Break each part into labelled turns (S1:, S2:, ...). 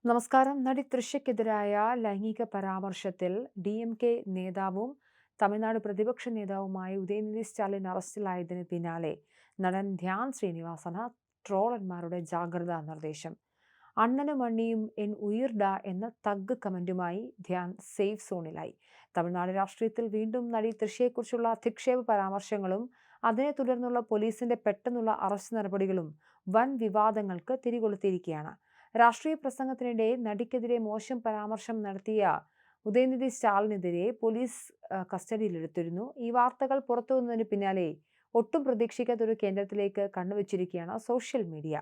S1: നമസ്കാരം. നടി തൃഷയ്ക്കെതിരായ ലൈംഗിക പരാമർശത്തിൽ DMK നേതാവും തമിഴ്നാട് പ്രതിപക്ഷ നേതാവുമായ ഉദയനിധി സ്റ്റാലിൻ അറസ്റ്റിലായതിന് പിന്നാലെ നടൻ ധ്യാൻ ശ്രീനിവാസന് ട്രോളന്മാരുടെ ജാഗ്രതാ നിർദ്ദേശം. അണ്ണനും അണ്ണിയും എൻ ഉയിർഡ എന്ന തഗ് കമന്റുമായി ധ്യാൻ സേഫ് സോണിലായി. തമിഴ്നാട് രാഷ്ട്രീയത്തിൽ വീണ്ടും നടി തൃഷയെക്കുറിച്ചുള്ള അധിക്ഷേപ പരാമർശങ്ങളും അതിനെ തുടർന്നുള്ള പോലീസിന്റെ പെട്ടെന്നുള്ള അറസ്റ്റ് നടപടികളും വൻ വിവാദങ്ങൾക്ക് തിരികൊളുത്തിയിരിക്കുകയാണ്. രാഷ്ട്രീയ പ്രസംഗത്തിനിടെ നടിക്കെതിരെ മോശം പരാമർശം നടത്തിയ ഉദയനിധി സ്റ്റാലിനെതിരെ പോലീസ് കസ്റ്റഡിയിലെടുത്തിരുന്നു. ഈ വാർത്തകൾ പുറത്തുവന്നതിന് പിന്നാലെ ഒട്ടും പ്രതീക്ഷിക്കാത്ത ഒരു കേന്ദ്രത്തിലേക്ക് കണ്ണുവച്ചിരിക്കുകയാണ് സോഷ്യൽ മീഡിയ.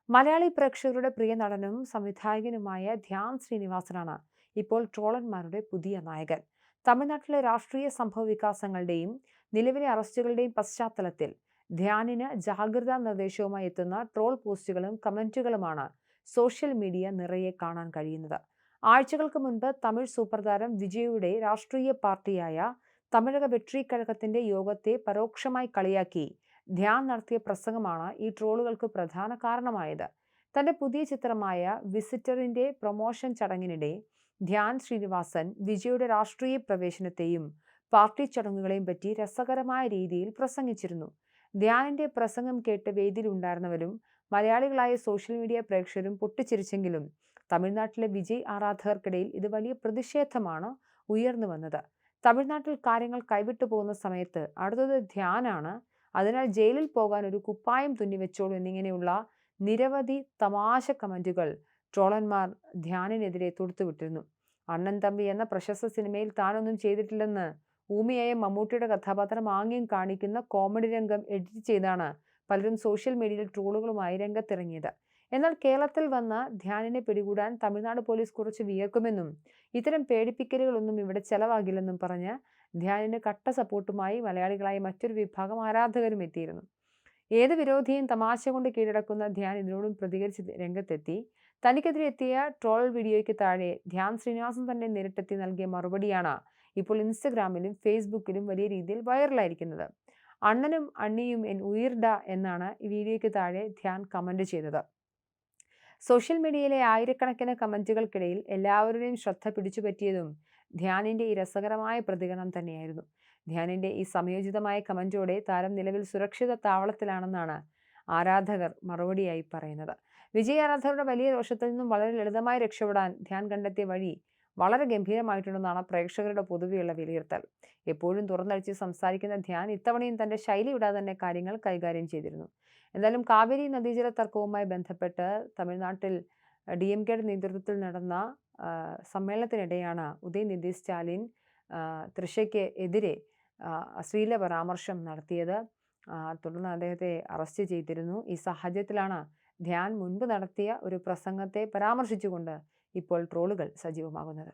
S1: മലയാളി പ്രേക്ഷകരുടെ പ്രിയ നടനും സംവിധായകനുമായ ധ്യാൻ ശ്രീനിവാസനാണ് ഇപ്പോൾ ട്രോളന്മാരുടെ പുതിയ നായകൻ. തമിഴ്നാട്ടിലെ രാഷ്ട്രീയ സംഭവ വികാസങ്ങളുടെയും നിലവിലെ അറസ്റ്റുകളുടെയും പശ്ചാത്തലത്തിൽ ധ്യാനിന് ജാഗ്രതാ നിർദ്ദേശവുമായി എത്തുന്ന ട്രോൾ പോസ്റ്റുകളും കമന്റുകളുമാണ് സോഷ്യൽ മീഡിയ നിറയെ കാണാൻ കഴിയുന്നത്. ആഴ്ചകൾക്ക് മുൻപ് തമിഴ് സൂപ്പർ താരം വിജയുടെ രാഷ്ട്രീയ പാർട്ടിയായ തമിഴക വെട്രി കഴകത്തിന്റെ യോഗത്തെ പരോക്ഷമായി കളിയാക്കി ധ്യാൻ നടത്തിയ പ്രസംഗമാണ് ഈ ട്രോളുകൾക്ക് പ്രധാന കാരണമായത്. തന്റെ പുതിയ ചിത്രമായ വിസിറ്ററിന്റെ പ്രൊമോഷൻ ചടങ്ങിനിടെ ധ്യാൻ ശ്രീനിവാസൻ വിജയുടെ രാഷ്ട്രീയ പ്രവേശനത്തെയും പാർട്ടി ചടങ്ങുകളെയും പറ്റി രസകരമായ രീതിയിൽ പ്രസംഗിച്ചിരുന്നു. ധ്യാനിന്റെ പ്രസംഗം കേട്ട് വേദിയിലുണ്ടായിരുന്നവരും മലയാളികളായ സോഷ്യൽ മീഡിയ പ്രേക്ഷകരും പൊട്ടിച്ചിരിച്ചെങ്കിലും തമിഴ്നാട്ടിലെ വിജയ് ആരാധകർക്കിടയിൽ ഇത് വലിയ പ്രതിഷേധമാണ് ഉയർന്നു വന്നത്. തമിഴ്നാട്ടിൽ കാര്യങ്ങൾ കൈവിട്ടു പോകുന്ന സമയത്ത് അടുത്തത് ധ്യാനാണ്, അതിനാൽ ജയിലിൽ പോകാൻ ഒരു കുപ്പായം തുന്നിവെച്ചോളൂ എന്നിങ്ങനെയുള്ള നിരവധി തമാശ കമന്റുകൾ ട്രോളന്മാർ ധ്യാനിനെതിരെ തൊടുത്തുവിട്ടിരുന്നു. അണ്ണൻ തമ്പി എന്ന പ്രശസ്ത സിനിമയിൽ താനൊന്നും ചെയ്തിട്ടില്ലെന്ന് ഊമിയായ മമ്മൂട്ടിയുടെ കഥാപാത്രം ആംഗ്യം കാണിക്കുന്ന കോമഡി രംഗം എഡിറ്റ് ചെയ്താണ് പലരും സോഷ്യൽ മീഡിയയിൽ ട്രോളുകളുമായി രംഗത്തിറങ്ങിയത്. എന്നാൽ കേരളത്തിൽ വന്ന ധ്യാനിനെ പിടികൂടാൻ തമിഴ്നാട് പോലീസ് കുറച്ച് വിയർക്കുമെന്നും ഇത്തരം പേടിപ്പിക്കലുകളൊന്നും ഇവിടെ ചെലവാകില്ലെന്നും പറഞ്ഞ് ധ്യാനിന് കട്ട സപ്പോർട്ടുമായി മലയാളികളായ മറ്റൊരു വിഭാഗം ആരാധകരും എത്തിയിരുന്നു. ഏത് വിരോധിയും തമാശ കൊണ്ട് കീഴടക്കുന്ന ധ്യാൻ ഇതിനോടും പ്രതികരിച്ച് രംഗത്തെത്തി. തനിക്കെതിരെ എത്തിയ ട്രോൾ വീഡിയോയ്ക്ക് താഴെ ധ്യാൻ ശ്രീനിവാസൻ തന്നെ നേരിട്ടെത്തി നൽകിയ മറുപടിയാണ് ഇപ്പോൾ ഇൻസ്റ്റഗ്രാമിലും ഫേസ്ബുക്കിലും വലിയ രീതിയിൽ വൈറലായിരിക്കുന്നത്. അണ്ണനും അണ്ണിയും എൻ ഉയിർഡ എന്നാണ് ഈ വീഡിയോയ്ക്ക് താഴെ ധ്യാൻ കമന്റ് ചെയ്തത്. സോഷ്യൽ മീഡിയയിലെ ആയിരക്കണക്കിന് കമന്റുകൾക്കിടയിൽ എല്ലാവരുടെയും ശ്രദ്ധ പിടിച്ചുപറ്റിയതും ധ്യാനിന്റെ ഈ രസകരമായ പ്രതികരണം തന്നെയായിരുന്നു. ധ്യാനിന്റെ ഈ സംയോജിതമായ കമന്റോടെ താരം നിലവിൽ സുരക്ഷിത താവളത്തിലാണെന്നാണ് ആരാധകർ മറുപടിയായി പറയുന്നത്. വിജയ് ആരാധകരുടെ വലിയ രോഷത്തിൽ നിന്നും വളരെ ലളിതമായി രക്ഷപ്പെടാൻ ധ്യാൻ കണ്ടെത്തിയ വഴി വളരെ ഗംഭീരമായിട്ടുണ്ടെന്നാണ് പ്രേക്ഷകരുടെ പൊതുവെയുള്ള വിലയിരുത്തൽ. എപ്പോഴും തുറന്നടിച്ച് സംസാരിക്കുന്ന ധ്യാൻ ഇത്തവണയും തന്റെ ശൈലി വിടാതെ തന്നെ കാര്യങ്ങൾ കൈകാര്യം ചെയ്തിരുന്നു. എന്തായാലും കാവേരി നദീജല തർക്കവുമായി ബന്ധപ്പെട്ട് തമിഴ്നാട്ടിൽ DMKയുടെ നേതൃത്വത്തിൽ നടന്ന സമ്മേളനത്തിനിടെയാണ് ഉദയനിധി സ്റ്റാലിൻ തൃഷയ്ക്ക് എതിരെ അശ്ലീല പരാമർശം നടത്തിയത്. തുടർന്ന് അദ്ദേഹത്തെ അറസ്റ്റ് ചെയ്തിരുന്നു. ഈ സാഹചര്യത്തിലാണ് ധ്യാൻ മുൻപ് നടത്തിയ ഒരു പ്രസംഗത്തെ പരാമർശിച്ചുകൊണ്ട് ഇപ്പോൾ ട്രോളുകൾ സജീവമാകുന്നത്.